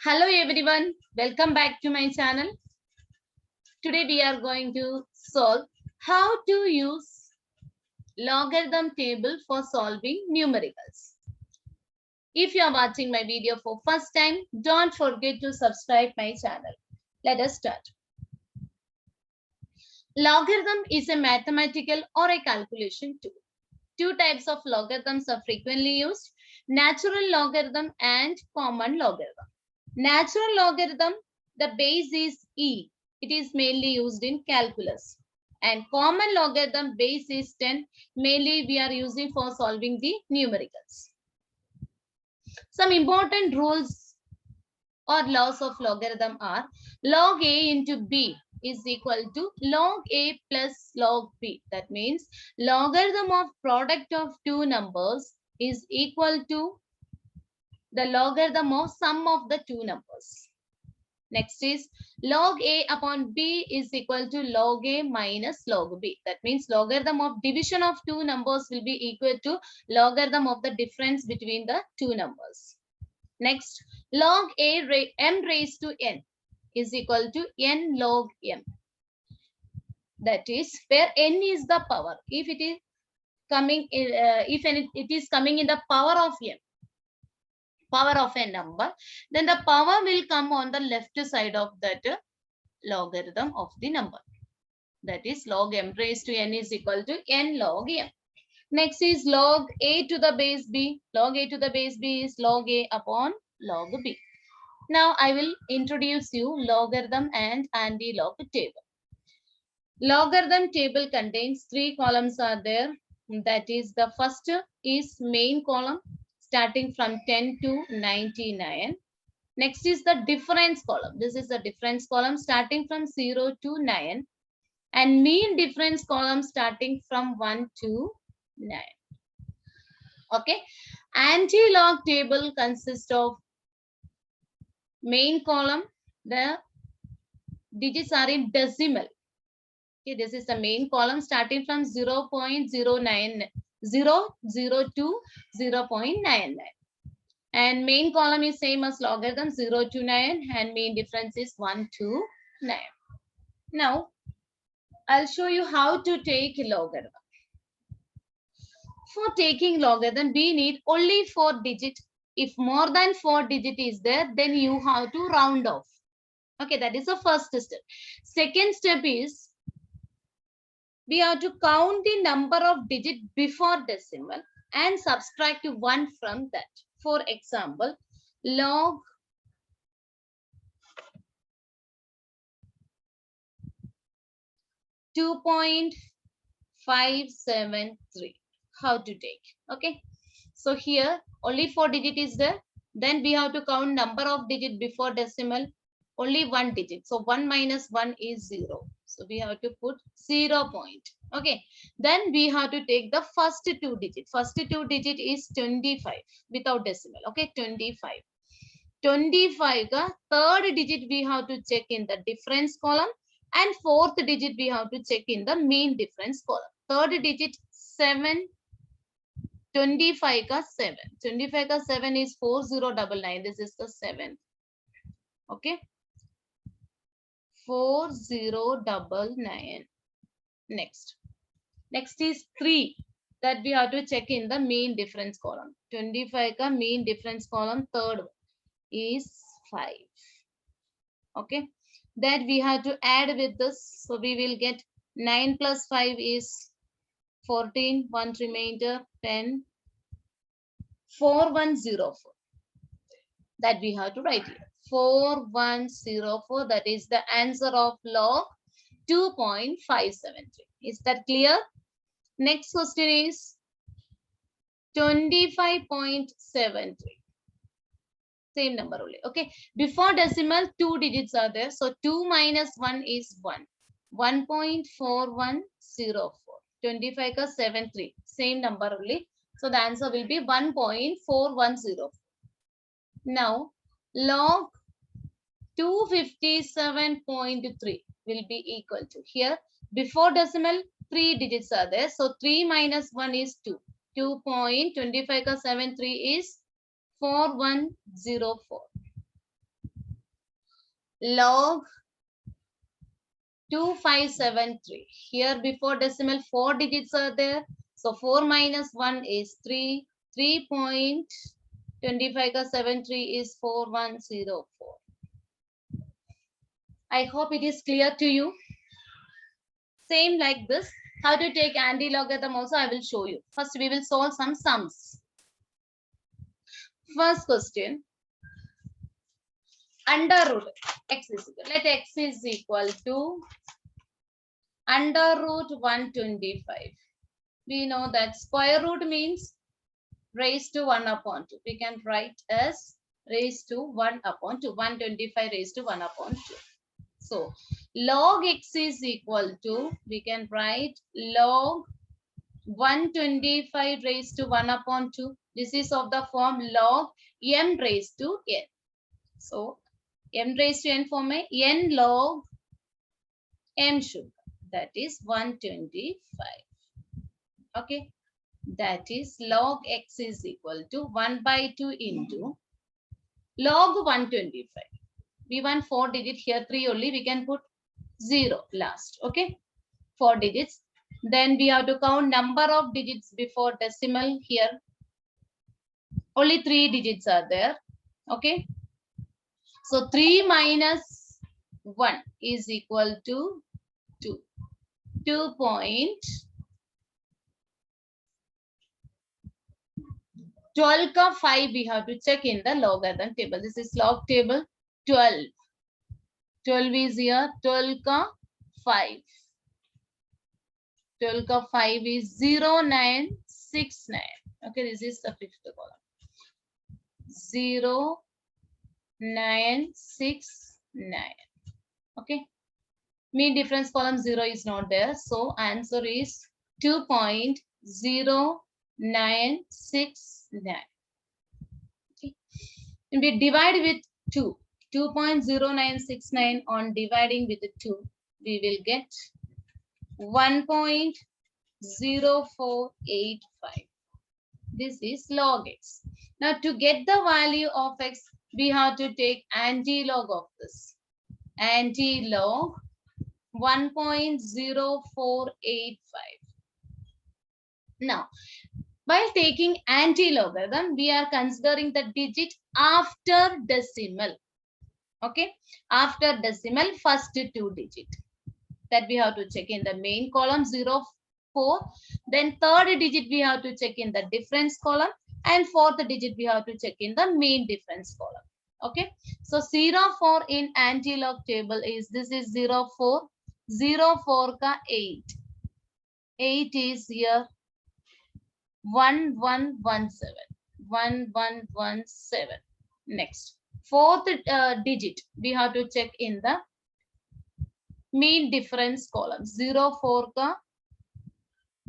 Hello everyone, welcome back to my channel. Today we are going to solve how to use logarithm table for solving numericals. If you are watching my video for first time, don't forget to subscribe my channel. Let us start. Logarithm is a mathematical or a calculation tool. Two types of logarithms are frequently used, natural logarithm and common logarithm. Natural logarithm, the base is e. It is mainly used in calculus. And common logarithm base is 10. Mainly we are using for solving the numericals. Some important rules or laws of logarithm are log a into b is equal to log a plus log b. That means logarithm of product of two numbers is equal to the logarithm of sum of the two numbers. Next is log a upon b is equal to log a minus log b. That means logarithm of division of two numbers will be equal to logarithm of the difference between the two numbers. Next, log a m raised to n is equal to n log m. That is where n is the power. If it is coming, it is coming in the power of m, power of a number, then the power will come on the left side of that logarithm of the number. That is log m raised to n is equal to n log m. Next is log a to the base b. Log a to the base b is log a upon log b. Now I will introduce you logarithm and anti-log table. Logarithm table contains three columns are there. That is the first is main column starting from 10 to 99. Next is the difference column. This is the difference column starting from 0 to 9. And mean difference column starting from 1 to 9. Okay. Anti-log table consists of main column. The digits are in decimal. Okay, this is the main column starting from 0 0.09, 0 to 0.99. And main column is same as logarithm 0 to 9 and mean difference is 1 to 9. Now, I'll show you how to take logarithm. For taking logarithm, we need only 4 digits. If more than 4 digit is there, then you have to round off. Okay, that is the first step. Second step is we have to count the number of digits before decimal and subtract 1 from that. For example, log 2.573. How to take? Okay. So here only 4 digit is there. Then we have to count number of digit before decimal. Only 1 digit. So 1 minus 1 is 0. So we have to put 0 point. Okay. Then we have to take the first 2 digit. First 2 digit is 25 without decimal. Okay. 25. 25 ka third digit we have to check in the difference column and fourth digit we have to check in the mean difference column. Third digit 7. 25 ka 7. 25 ka 7 is 4099. This is the 7th. Okay. 4099. Next. Next is 3 that we have to check in the mean difference column. 25 ka mean difference column third is 5. Okay. That we have to add with this. So we will get 9 plus 5 is 14. 1 remainder 10. 4104. That we have to write here. 4104. That is the answer of log 2.573. Is that clear? Next question is 25.73. Same number only. Okay. Before decimal, 2 digits are there. So 2 minus 1 is 1. 1.4104. 25 ka 73. Same number only. So the answer will be 1.410. Now, log 257.3 will be equal to here. Before decimal, 3 digits are there. So 3 minus 1 is 2. 2.25 ka 73 is 4104. log 2573. Here before decimal 4 digits are there. So 4 minus 1 is 3. 3.2573 is 4104. I hope it is clear to you. Same like this. How to take anti-logarithm also I will show you. First we will solve some sums. First question. Under root x is equal. Let x is equal to under root 125. We know that square root means raised to 1 upon 2. We can write as raised to 1 upon 2. 125 raised to 1 upon 2. So log x is equal to, we can write log 125 raised to 1 upon 2. This is of the form log m raised to n. So m raised to n form n log m should, that is 125. Okay, that is log x is equal to 1 by 2 into log 125. We want 4 digits here, 3 only. We can put 0 last. Okay, 4 digits. Then we have to count number of digits before decimal here. Only 3 digits are there. Okay, so 3 minus 1 is equal to 2. 2.12 ka 5 we have to check in the logarithm table. This is log table 12. 12 is here. 12 ka 5. 12 ka 5 is 0969. Okay, this is the fifth column. 0969. Okay, mean difference column 0 is not there, so answer is 2.0969. Okay, and we divide with 2. 2.0969 on dividing with 2, we will get 1.0485. This is log x. Now to get the value of x, we have to take anti-log of this. Anti-log 1.0485. Now, while taking anti-logarithm, we are considering the digit after decimal. Okay, after decimal, first 2 digit. That we have to check in the main column 0, 4. Then third digit we have to check in the difference column. And fourth digit we have to check in the main difference column. Okay, so 0, 4 in anti-log table is, this is 0, 4. 0, 4 ka 8. 8 is here 1117. 1117. Next, fourth digit we have to check in the mean difference column. 0, 4 ka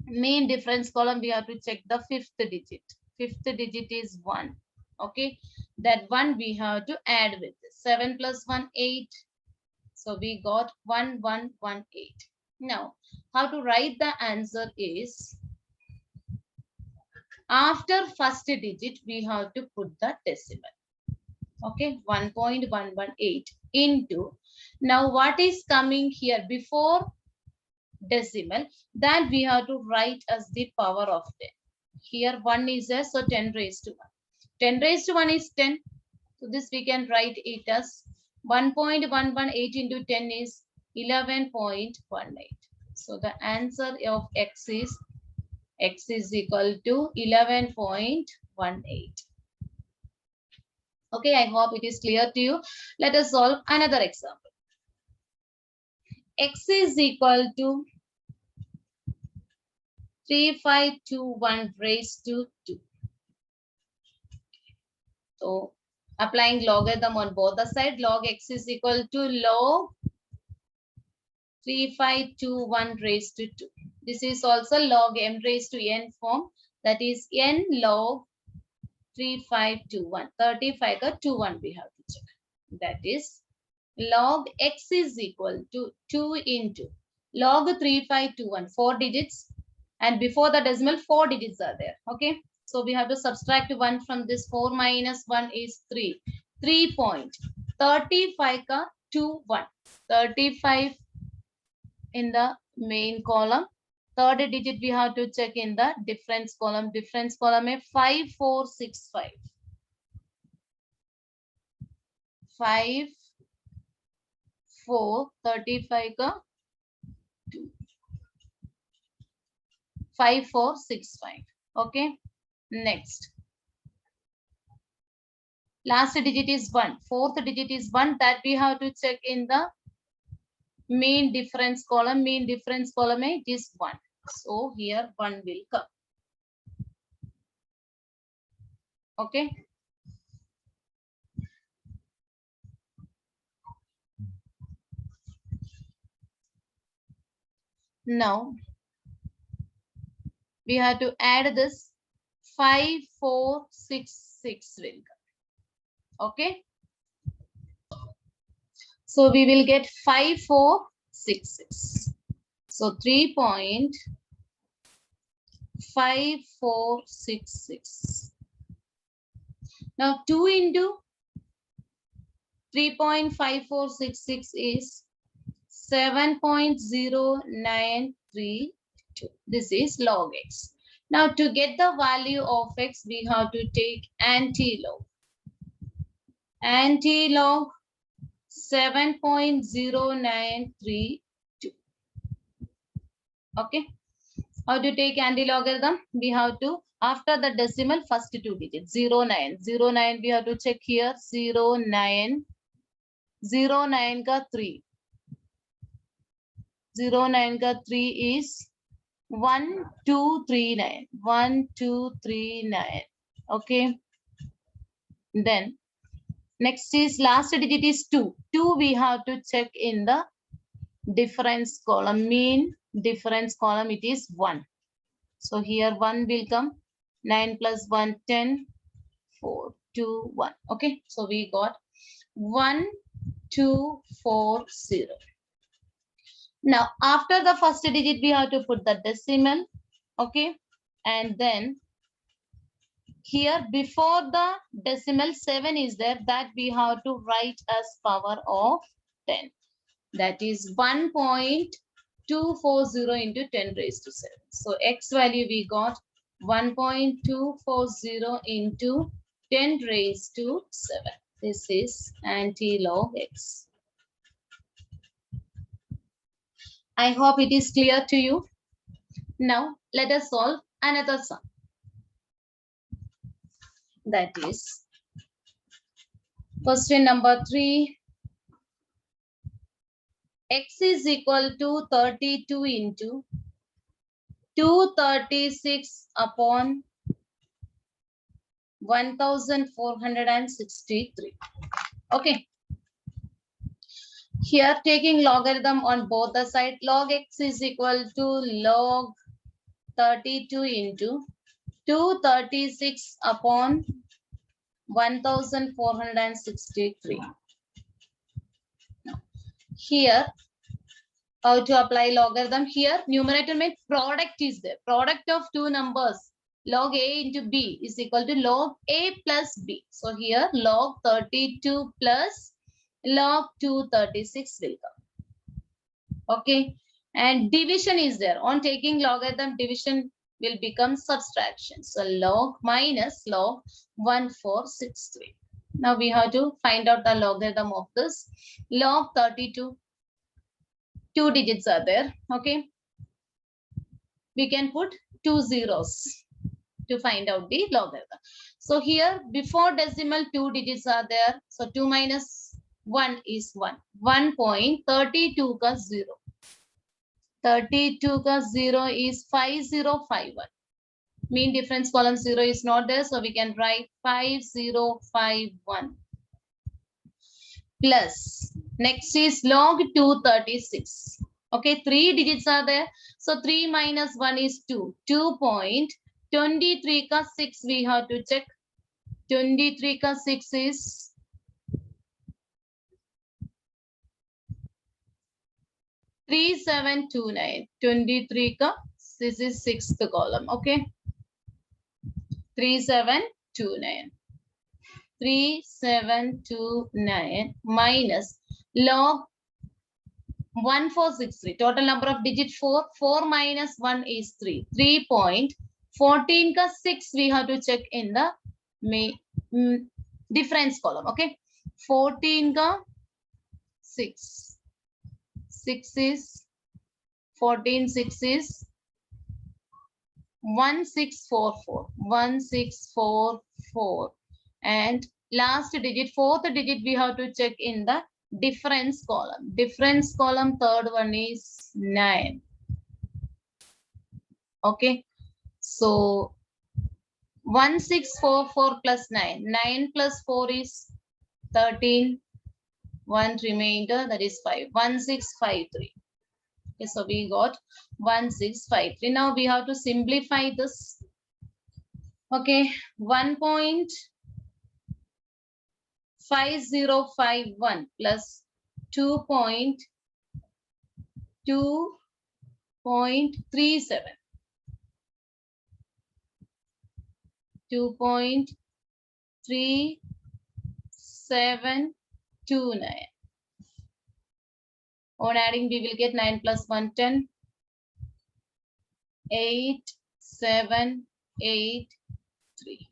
mean difference column we have to check the fifth digit. Fifth digit is 1. Okay, that 1 we have to add with this. 7 plus 1, 8. So we got 1118. Now, how to write the answer is, after first digit, we have to put the decimal. Okay, 1.118 into, now what is coming here before decimal, that we have to write as the power of 10. Here 1 is there, so 10 raised to 1. 10 raised to 1 is 10. So this we can write it as 1.118 into 10 is 11.18. So the answer of x is equal to 11.18. Okay, I hope it is clear to you. Let us solve another example. X is equal to 3521 raised to 2. So applying logarithm on both the side, log x is equal to log 3521 raised to 2. This is also log m raised to n form, that is n log 3521. 35 ka 21 we have to check. That is log x is equal to 2 into log 3521, 4 digits, and before the decimal 4 digits are there. Okay, so we have to subtract 1 from this. 4 minus 1 is 3. 3.35 ka 2, 1. 35 in the main column. Third digit we have to check in the difference column. Difference column is 5465. 5, 4, 35 का 2. 5465. Okay. Next. Last digit is 1. Fourth digit is 1 that we have to check in the main difference column. Main difference column is 1. So here 1 will come. Okay. Now we have to add this 5466 will come. Okay. So we will get 5466. So 3.5466. Now 2 into 3.5466 is 7.0932. This is log x. Now to get the value of x, we have to take anti-log. Anti-log 7.0932. Okay. How to take anti-logarithm? We have to, after the decimal, first 2 digits, 09. 09 we have to check here, 09. 09 ka 3. 09 ka 3 is 1239. 1239. Okay. Then next is last digit is 2. 2 we have to check in the difference column. Mean difference column, it is 1. So here 1 will come. 9 plus 1, 10. 4, 2, 1. Okay. So we got 1240. Now after the first digit we have to put the decimal. Okay. And then here before the decimal 7 is there, that we have to write as power of 10. That is 1.240 into 10 raised to 7. So x value we got 1.240 into 10 raised to 7. This is anti-log x. I hope it is clear to you. Now let us solve another sum. That is question number 3. X is equal to 32 into 236 upon 1463. Okay. Here taking logarithm on both the side, log x is equal to log 32 into 236 upon 1463. Here, how to apply logarithm? Here, numerator means product is there. Product of two numbers, log a into b is equal to log a plus b. So here, log 32 plus log 236 will come. Okay. And division is there. On taking logarithm, division will become subtraction. So log minus log 1463. Now we have to find out the logarithm of this. Log 32. 2 digits are there. Okay. We can put 2 zeros to find out the logarithm. So here before decimal 2 digits are there. So 2 minus 1 is 1. 1.32 ka 0. 32 ka 0 is 5051. Mean difference column 0 is not there. So we can write 5051. Plus next is log 236. Okay, 3 digits are there. So 3 minus 1 is 2. 2.23 ka 6 we have to check. 23 ka 6 is 3729. 23 ka, this is 6th column. Okay. 3729. 3729 minus log 1463. Total number of digit 4. 4 minus 1 is 3. 3.14 ka 6 we have to check in the difference column. Okay. 14 ka 6. 6 is 14. 6 is 1644. 1644. And last digit, fourth digit we have to check in the difference column. Difference column, third one is 9. Okay. So 1644 plus 9. 9 plus 4 is 13. One remainder, that is 5. 1653. Okay, so we got 1653. Now we have to simplify this. Okay, 1.5051 plus 2.37. 2.3729. On adding, we will get 9 plus 1, 10. 8, 7, 8, 3.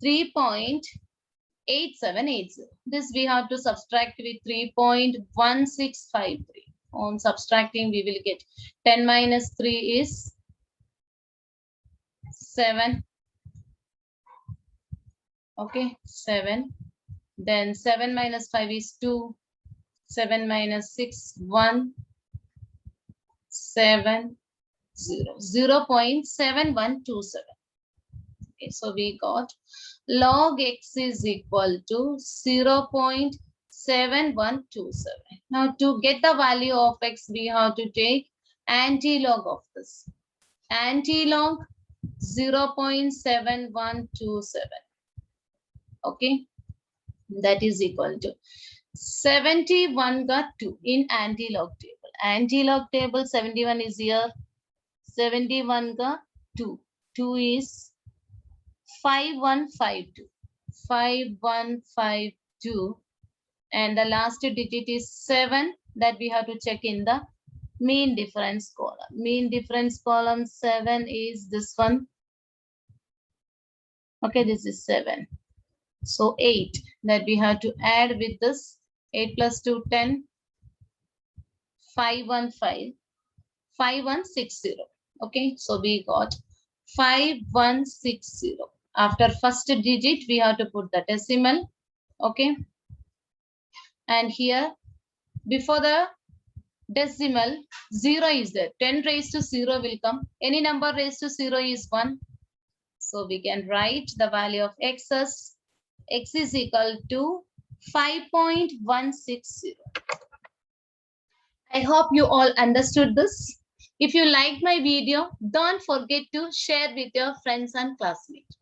3.8780. This we have to subtract with 3.1653. On subtracting, we will get 10 minus 3 is 7. Okay, 7. Then 7 minus 5 is 2. 7 minus 6, 1. 7, 0. 0.7127. Okay, so we got log x is equal to 0.7127. Now to get the value of x, we have to take anti-log of this. Anti-log 0.7127. Okay, that is equal to 71 got 2 in anti-log table. Anti-log table 71 is here. 71 got 2. 2 is 5152. 5152. And the last digit is 7 that we have to check in the mean difference column. Mean difference column 7 is this one. Okay, this is 7. So 8 that we have to add with this. 8 plus 2, 10. 515. 5160. Okay, so we got 5160. After first digit, we have to put the decimal. Okay. And here, before the decimal, 0 is there. 10 raised to 0 will come. Any number raised to 0 is 1. So we can write the value of x as x is equal to 5.160. I hope you all understood this. If you liked my video, don't forget to share with your friends and classmates.